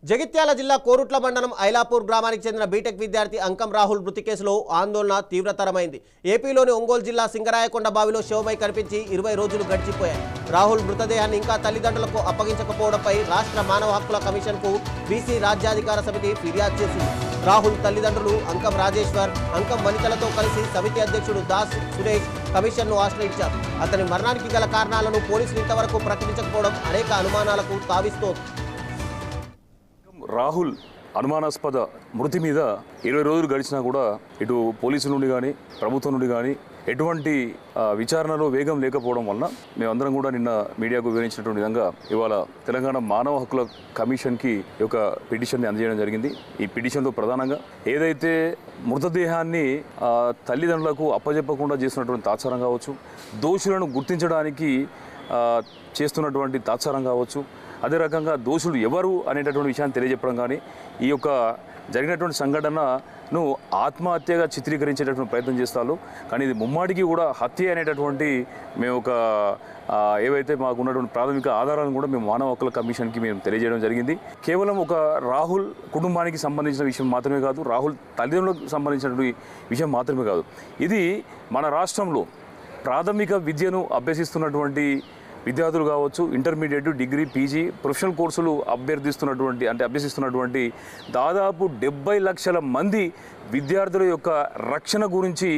జగిత్యాల జిల్లా కోరుట్ల మండలం ఐలాపూర్ గ్రామానికి చెందిన బీటెక్ విద్యార్థి అంకం రాహుల్ మృతి కేసులో ఆందోళన తీవ్రతరమైంది. ఏపీలోని ఒంగోలు జిల్లా సింగరాయకొండ బావిలో శవమై కనిపించి 20 రోజులు గడిచిపోయాయి. రాహుల్ మృతదేహాన్ని ఇంకా తల్లిదండ్రులకు అప్పగించకపోవడంపై రాష్ట్ర మానవ హక్కుల కమిషన్కు బీసీ రాజ్యాధికార సమితి ఫిర్యాదు చేసింది. రాహుల్ తల్లిదండ్రులు అంకం రాజేశ్వర్, అంకం వనితలతో కలిసి సమితి అధ్యక్షుడు దాస్ సురేష్ కమిషన్ను ఆశ్రయించారు. అతని మరణానికి గల కారణాలను పోలీసులు ఇంతవరకు ప్రకటించకపోవడం అనేక అనుమానాలకు తావిస్తోంది. రాహుల్ అనుమానాస్పద మృతి మీద 20 రోజులు గడిచినా కూడా ఇటు పోలీసుల నుండి కానీ ప్రభుత్వం నుండి కానీ ఎటువంటి విచారణలో వేగం లేకపోవడం వలన మేమందరం కూడా నిన్న మీడియాకు వివరించినటువంటి విధంగా ఇవాళ తెలంగాణ మానవ హక్కుల కమిషన్కి ఈ యొక్క పిటిషన్ని అందజేయడం జరిగింది. ఈ పిటిషన్లో ప్రధానంగా ఏదైతే మృతదేహాన్ని తల్లిదండ్రులకు అప్పజెప్పకుండా చేస్తున్నటువంటి తాత్సారం కావచ్చు, దోషులను గుర్తించడానికి చేస్తున్నటువంటి తాత్సారం కావచ్చు, అదే రకంగా దోషులు ఎవరు అనేటటువంటి విషయాన్ని తెలియజెప్పడం కానీ ఈ యొక్క జరిగినటువంటి సంఘటనను ఆత్మహత్యగా చిత్రీకరించేటటువంటి ప్రయత్నం చేస్తారు. కానీ ఇది ముమ్మాడికి కూడా హత్య అనేటటువంటి మేము ఒక ఏవైతే మాకు ఉన్నటువంటి ప్రాథమిక ఆధారాలను కూడా మేము మానవ హక్కుల కమిషన్కి మేము తెలియజేయడం జరిగింది. కేవలం ఒక రాహుల్ కుటుంబానికి సంబంధించిన విషయం మాత్రమే కాదు, రాహుల్ తల్లిదండ్రులకు సంబంధించినటువంటి విషయం మాత్రమే కాదు, ఇది మన రాష్ట్రంలో ప్రాథమిక విద్యను అభ్యసిస్తున్నటువంటి విద్యార్థులు కావచ్చు, ఇంటర్మీడియట్, డిగ్రీ, పీజీ, ప్రొఫెషనల్ కోర్సులు అభ్యసిస్తున్నటువంటి దాదాపు 70 లక్షల మంది విద్యార్థుల యొక్క రక్షణ గురించి